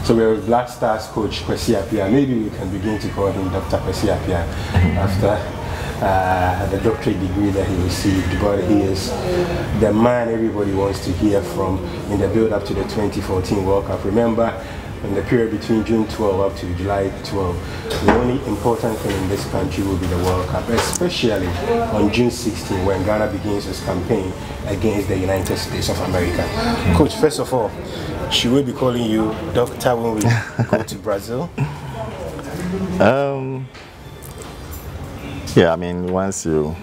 So we're with Black Stars coach Kwesi Appiah. Maybe we can begin to call him Dr. Kwesi Appiah after the doctorate degree that he received. But he is the man everybody wants to hear from in the build-up to the 2014 World Cup. Remember, in the period between June 12 up to July 12, the only important thing in this country will be the World Cup, especially on June 16 when Ghana begins its campaign against the United States of America. Coach, first of all, should we be calling you doctor when we go to Brazil? Yeah, I mean, once you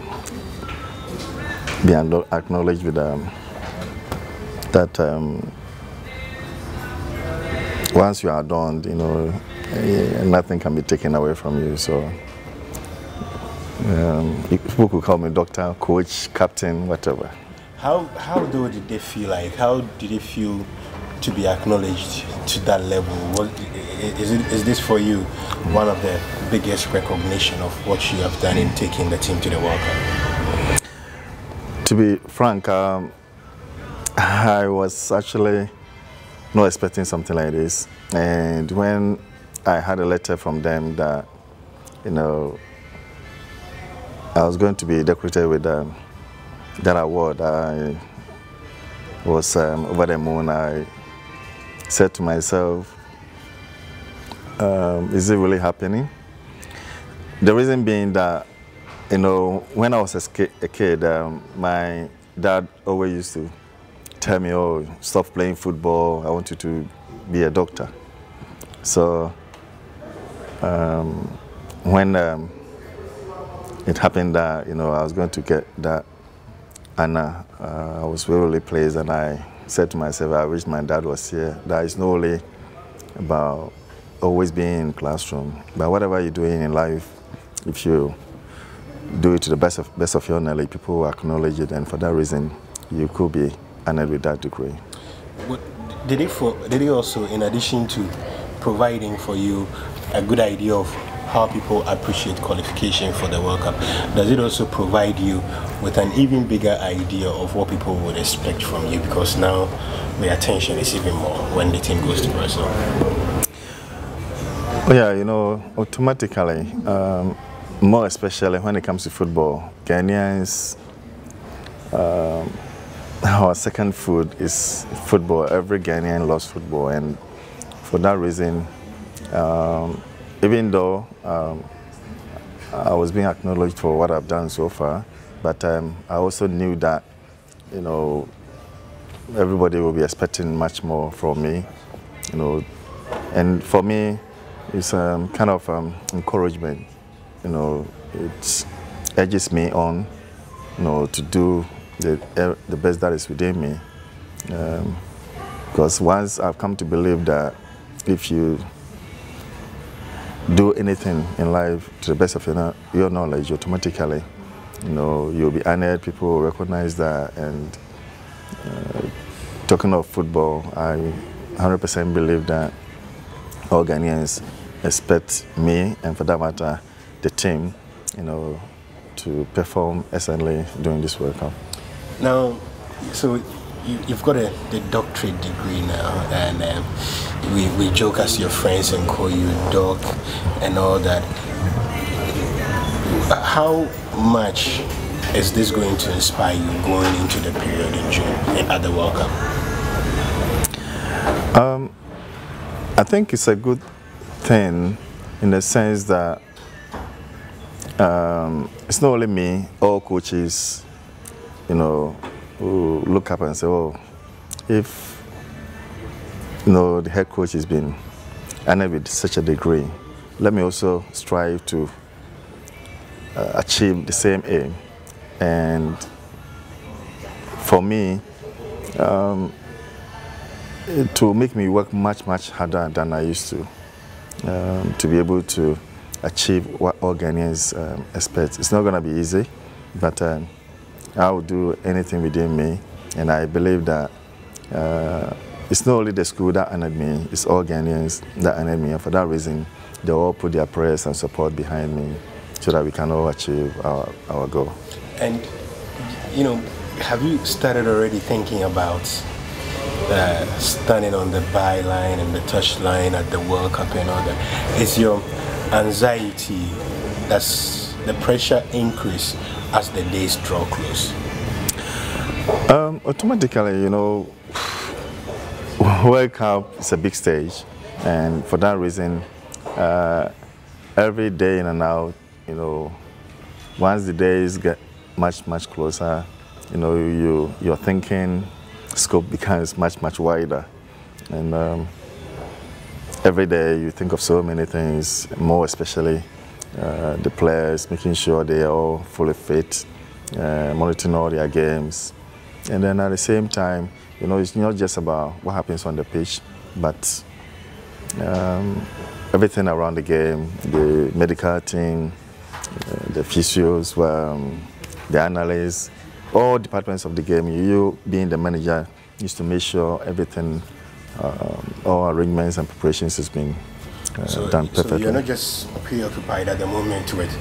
be acknowledged with that once you are done, you know, nothing can be taken away from you. So people could call me doctor, coach, captain, whatever. How though did they feel like? How did it feel to be acknowledged to that level? Is this for you one of the biggest recognition of what you have done in taking the team to the World Cup? To be frank, I was actually not expecting something like this, and when I had a letter from them that, you know, I was going to be decorated with that award, I was over the moon. I said to myself, is it really happening? The reason being that, you know, when I was a kid, my dad always used to tell me, oh, stop playing football, I want you to be a doctor. So when it happened that, you know, I was going to get that honor, I was really pleased, and I said to myself, I wish my dad was here. That is not only about always being in the classroom, but whatever you're doing in life, if you do it to the best of your knowledge, people will acknowledge it, and for that reason, you could be honored with that degree. Did it also, in addition to providing for you a good idea of how people appreciate qualification for the World Cup, does it also provide you with an even bigger idea of what people would expect from you? Because now the attention is even more when the team goes to Brazil. Yeah, you know, automatically, more especially when it comes to football, Ghanaians, our second food is football. Every Ghanaian loves football, and for that reason, even though I was being acknowledged for what I've done so far, but I also knew that, you know, everybody will be expecting much more from me, you know, and for me, it's kind of encouragement, you know, it urges me on, you know, to do the best that is within me, because once I've come to believe that if you do anything in life to the best of your knowledge, automatically, you know, you'll be honored, people will recognize that. And talking of football, I 100% believe that all Ghanaians expect me, and for that matter, the team, you know, to perform excellently during this World Cup. Now, so you've got the doctorate degree now, and we joke as your friends and call you doc and all that. How much is this going to inspire you going into the period in June at the World Cup? I think it's a good thing in the sense that it's not only me, all coaches, you know, who look up and say, oh, if, you know, the head coach has been honored with such a degree, let me also strive to achieve the same aim. And for me, to make me work much harder than I used to be able to achieve what all Ghanaians expect. It's not going to be easy, but I will do anything within me, and I believe that it's not only the school that honored me, it's all Ghanaians that honored me, and for that reason, they all put their prayers and support behind me so that we can all achieve our goal. And, you know, have you started already thinking about standing on the byline and the touchline at the World Cup and all that, is your anxiety, does the pressure increase as the days draw close? Automatically, you know, World Cup is a big stage, and for that reason, every day in and out, you know, once the days get much closer, you know, your thinking scope becomes much wider, and every day you think of so many things, more especially the players, making sure they are all fully fit, monitoring all their games, and then at the same time, you know, it's not just about what happens on the pitch, but everything around the game, the medical team, the physios, the analysts, all departments of the game. You being the manager is to make sure everything, all arrangements and preparations has been done perfectly. So you're not just preoccupied at the moment with,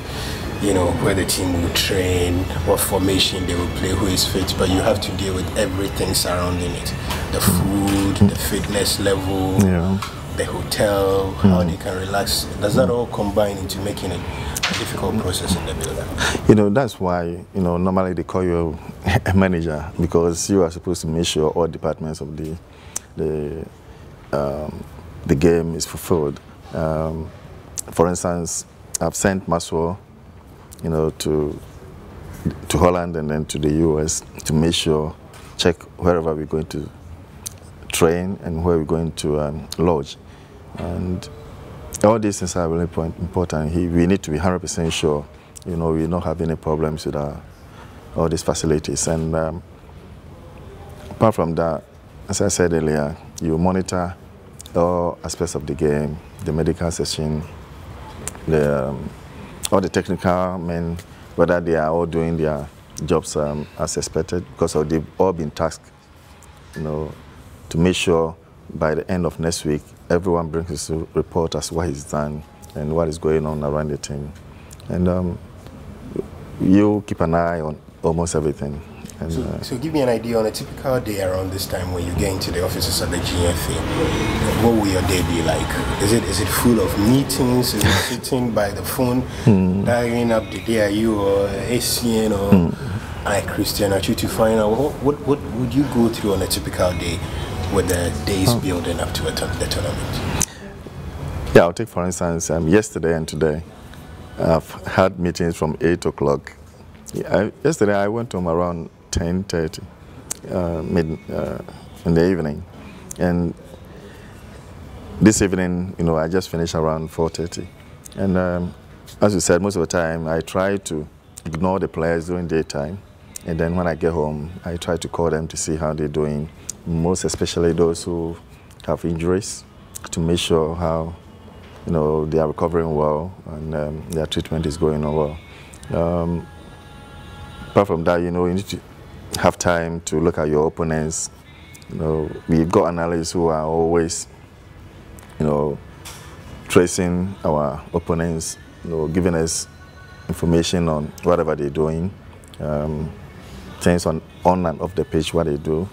you know, where the team will train, what formation they will play, who is fit, but you have to deal with everything surrounding it. The food, the fitness level, the hotel, how they can relax. Does that all combine into making it a difficult process in the build-up? You know, that's why, you know, normally they call you a manager, because you are supposed to make sure all departments of the game is fulfilled. For instance, I've sent Maswell, you know, to Holland and then to the US to make sure, check wherever we're going to train and where we're going to lodge. And all these things are really important. We need to be 100% sure, you know, we don't have any problems with all these facilities. And apart from that, as I said earlier, you monitor all aspects of the game, the medical session, all the technical men, whether they are all doing their jobs as expected, because they've all been tasked, you know, to make sure by the end of next week, everyone brings his report as what he's done and what is going on around the team. And you keep an eye on almost everything. And, so give me an idea on a typical day around this time when you get into the offices at the GFA. What will your day be like? Is it full of meetings? Is it sitting by the phone, dialing up the day? Are you or ACN or I Christian Achu to find out what would you go through on a typical day with the days building up to the tournament? Yeah, I'll take for instance yesterday and today. I've had meetings from 8 o'clock. Yesterday I went home around 10:30 in the evening, and this evening, you know, I just finished around 4:30. And as you said, most of the time I try to ignore the players during daytime, and then when I get home, I try to call them to see how they're doing, most especially those who have injuries, to make sure how, you know, they are recovering well and their treatment is going on well. Apart from that, you know, you need to have time to look at your opponents. You know, we've got analysts who are always, you know, tracing our opponents, you know, giving us information on whatever they're doing, things on and off the pitch, what they do.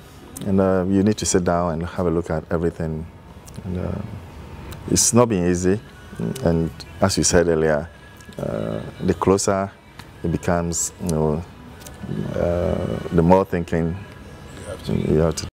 And you need to sit down and have a look at everything. And, it's not been easy. And as you said earlier, the closer it becomes, you know, the more thinking you have to